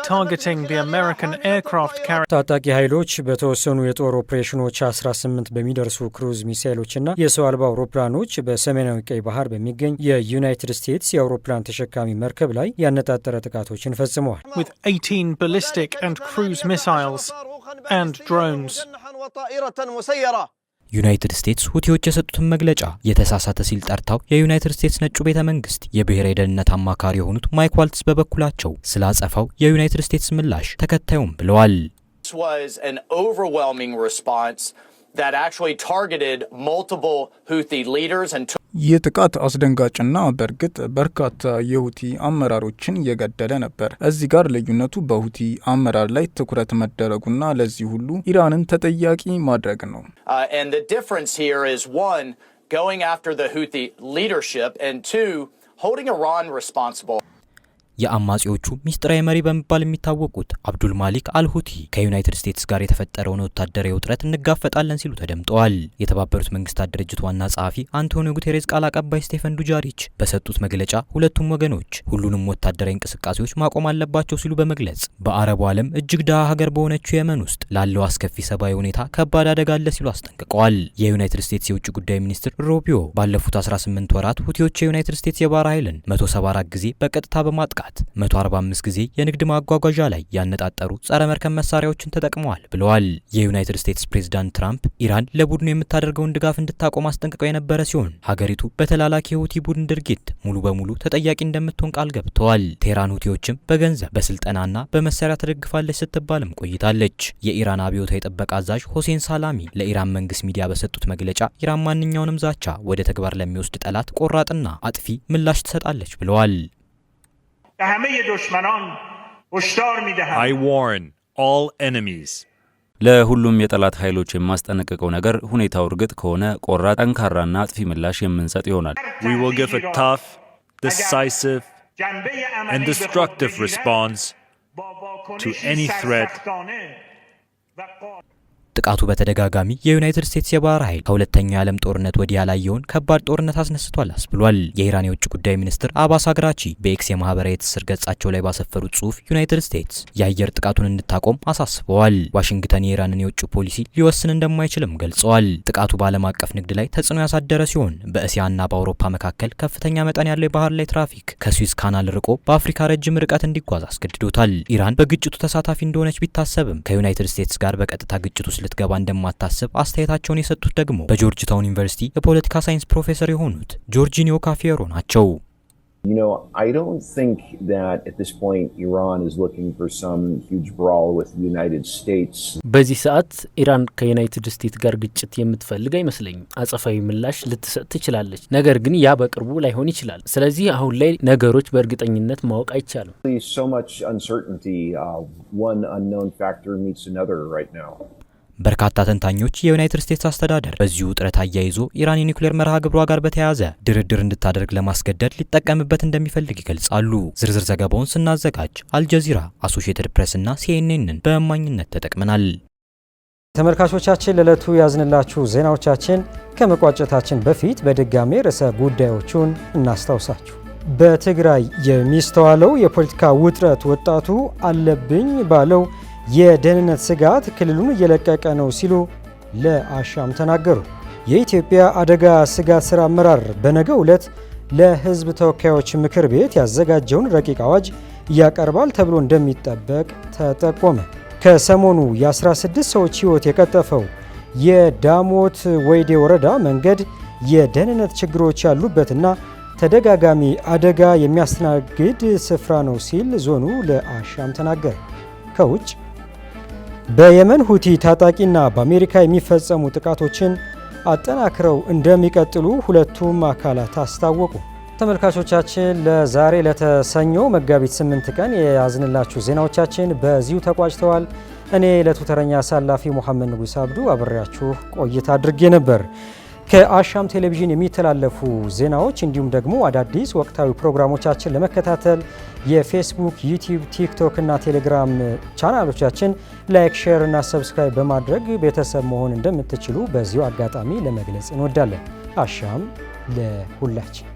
targeting the American aircraft carrier. ታጣቂ ኃይሎች በተወሰኑ የጦር ኦፕሬሽኖች 18 በሚደርሱ ክሩዝ ሚሳይሎችና የሰው አልባ አውሮፕላኖች በሰሜናዊ ቀይ ባህር በሚገኝ የዩናይትድ ስቴትስ የአውሮፕላን ተሸካሚ መርከብ ላይ ያነጣጠረ ጥቃቶችን ፈጽመዋል። With 18 ballistic and cruise missiles and drones. ዩናይትድ ስቴትስ ሁቲዎች የሰጡትን መግለጫ የተሳሳተ ሲል ጠርታው የዩናይትድ ስቴትስ ነጩ ቤተ መንግስት የብሔራዊ ደህንነት አማካሪ የሆኑት ማይክ ዋልትስ በበኩላቸው ስላጸፋው የዩናይትድ ስቴትስ ምላሽ ተከታዩም ብለዋል። that actually targeted multiple Houthi leaders and ይህ ጥቃት አስደንጋጭና በእርግጥ በርካታ የሁቲ አመራሮችን እየገደለ ነበር። እዚህ ጋር ልዩነቱ በሁቲ አመራር ላይ ትኩረት መደረጉና ለዚህ ሁሉ ኢራንን ተጠያቂ ማድረግ ነው። And the difference here is one, going after the Houthi leadership, and two, holding Iran responsible. የአማጺዎቹ ሚስጥራዊ መሪ በመባል የሚታወቁት አብዱል ማሊክ አልሁቲ ከዩናይትድ ስቴትስ ጋር የተፈጠረውን ወታደራዊ ውጥረት እንጋፈጣለን ሲሉ ተደምጠዋል። የተባበሩት መንግስታት ድርጅት ዋና ጸሐፊ አንቶኒዮ ጉቴሬስ ቃል አቀባይ ስቴፈን ዱጃሪች በሰጡት መግለጫ ሁለቱም ወገኖች ሁሉንም ወታደራዊ እንቅስቃሴዎች ማቆም አለባቸው ሲሉ በመግለጽ በአረቡ ዓለም እጅግ ድሃ ሀገር በሆነችው የመን ውስጥ ላለው አስከፊ ሰብአዊ ሁኔታ ከባድ አደጋ አለ ሲሉ አስጠንቅቀዋል። የዩናይትድ ስቴትስ የውጭ ጉዳይ ሚኒስትር ሩቢዮ ባለፉት 18 ወራት ሁቲዎች የዩናይትድ ስቴትስ የባህር ኃይልን 174 ጊዜ በቀጥታ በማጥቃት 145 ጊዜ የንግድ ማጓጓዣ ላይ ያነጣጠሩ ጸረ መርከብ መሳሪያዎችን ተጠቅመዋል ብለዋል። የዩናይትድ ስቴትስ ፕሬዝዳንት ትራምፕ ኢራን ለቡድኑ የምታደርገውን ድጋፍ እንድታቆም አስጠንቅቀው የነበረ ሲሆን ሀገሪቱ በተላላኪ የሁቲ ቡድን ድርጊት ሙሉ በሙሉ ተጠያቂ እንደምትሆን ቃል ገብተዋል። ቴህራን ሁቲዎችም በገንዘብ በስልጠናና በመሳሪያ ተደግፋለች ስትባልም ቆይታለች። የኢራን አብዮታዊ ጥበቃ አዛዥ ሆሴን ሳላሚ ለኢራን መንግስት ሚዲያ በሰጡት መግለጫ ኢራን ማንኛውንም ዛቻ ወደ ተግባር ለሚወስድ ጠላት ቆራጥና አጥፊ ምላሽ ትሰጣለች ብለዋል። I warn all enemies. ለሁሉም የጠላት ኃይሎች የማስጠነቅቀው ነገር ሁኔታው እርግጥ ከሆነ ቆራጥ፣ ጠንካራና አጥፊ ምላሽ የምንሰጥ ይሆናል። We will give a tough, decisive, and destructive response to any threat. ጥቃቱ በተደጋጋሚ የዩናይትድ ስቴትስ የባህር ኃይል ከሁለተኛው የዓለም ጦርነት ወዲህ ያላየውን ከባድ ጦርነት አስነስቷል አስብሏል። የኢራን የውጭ ጉዳይ ሚኒስትር አባስ አግራቺ በኤክስ የማህበራዊ ትስስር ገጻቸው ላይ ባሰፈሩት ጽሑፍ ዩናይትድ ስቴትስ የአየር ጥቃቱን እንድታቆም አሳስበዋል። ዋሽንግተን የኢራንን የውጭ ፖሊሲ ሊወስን እንደማይችልም ገልጸዋል። ጥቃቱ በዓለም አቀፍ ንግድ ላይ ተጽዕኖ ያሳደረ ሲሆን በእስያና በአውሮፓ መካከል ከፍተኛ መጠን ያለው የባህር ላይ ትራፊክ ከስዊዝ ካናል ርቆ በአፍሪካ ረጅም ርቀት እንዲጓዝ አስገድዶታል። ኢራን በግጭቱ ተሳታፊ እንደሆነች ቢታሰብም ከዩናይትድ ስቴትስ ጋር በቀጥታ ግጭቱ ልትገባ እንደማታስብ አስተያየታቸውን የሰጡት ደግሞ በጆርጅ ታውን ዩኒቨርሲቲ የፖለቲካ ሳይንስ ፕሮፌሰር የሆኑት ጆርጂኒዮ ካፊየሮ ናቸው። You know, I don't think that at this point Iran is looking for some huge brawl with the United States. በዚህ ሰዓት ኢራን ከዩናይትድ ስቴትስ ጋር ግጭት የምትፈልግ አይመስለኝም። አጸፋዊ ምላሽ ልትሰጥ ትችላለች፣ ነገር ግን ያ በቅርቡ ላይሆን ይችላል። ስለዚህ አሁን ላይ ነገሮች በእርግጠኝነት ማወቅ አይቻልም። So much uncertainty, one unknown factor meets another right now. በርካታ ተንታኞች የዩናይትድ ስቴትስ አስተዳደር በዚሁ ውጥረት አያይዞ ኢራን የኒውክሌር መርሃ ግብሯ ጋር በተያያዘ ድርድር እንድታደርግ ለማስገደድ ሊጠቀምበት እንደሚፈልግ ይገልጻሉ። ዝርዝር ዘገባውን ስናዘጋጅ አልጀዚራ፣ አሶሺየትድ ፕሬስ እና ሲኤንኤንን በእማኝነት ተጠቅመናል። ተመልካቾቻችን ለዕለቱ ያዝንላችሁ ዜናዎቻችን ከመቋጨታችን በፊት በድጋሜ ርዕሰ ጉዳዮቹን እናስታውሳችሁ። በትግራይ የሚስተዋለው የፖለቲካ ውጥረት ወጣቱ አለብኝ ባለው የደህንነት ስጋት ክልሉን እየለቀቀ ነው ሲሉ ለአሻም ተናገሩ። የኢትዮጵያ አደጋ ስጋት ስራ አመራር በነገው ዕለት ለሕዝብ ተወካዮች ምክር ቤት ያዘጋጀውን ረቂቅ አዋጅ ያቀርባል ተብሎ እንደሚጠበቅ ተጠቆመ። ከሰሞኑ የ16 ሰዎች ሕይወት የቀጠፈው የዳሞት ወይዴ ወረዳ መንገድ የደህንነት ችግሮች ያሉበትና ተደጋጋሚ አደጋ የሚያስተናግድ ስፍራ ነው ሲል ዞኑ ለአሻም ተናገረ። ከውጭ በየመን ሁቲ ታጣቂና በአሜሪካ የሚፈጸሙ ጥቃቶችን አጠናክረው እንደሚቀጥሉ ሁለቱም አካላት አስታወቁ። ተመልካቾቻችን ለዛሬ ለተሰኞ መጋቢት 8 ቀን የያዝንላችሁ ዜናዎቻችን በዚሁ ተቋጭተዋል። እኔ ለቱ ተረኛ አሳላፊ መሐመድ ንጉስ አብዱ አብሬያችሁ ቆይታ አድርጌ ነበር። ከአሻም ቴሌቪዥን የሚተላለፉ ዜናዎች እንዲሁም ደግሞ አዳዲስ ወቅታዊ ፕሮግራሞቻችን ለመከታተል የፌስቡክ፣ ዩቲዩብ፣ ቲክቶክ እና ቴሌግራም ቻናሎቻችን ላይክ፣ ሼር እና ሰብስክራይብ በማድረግ ቤተሰብ መሆን እንደምትችሉ በዚሁ አጋጣሚ ለመግለጽ እንወዳለን። አሻም ለሁላችን።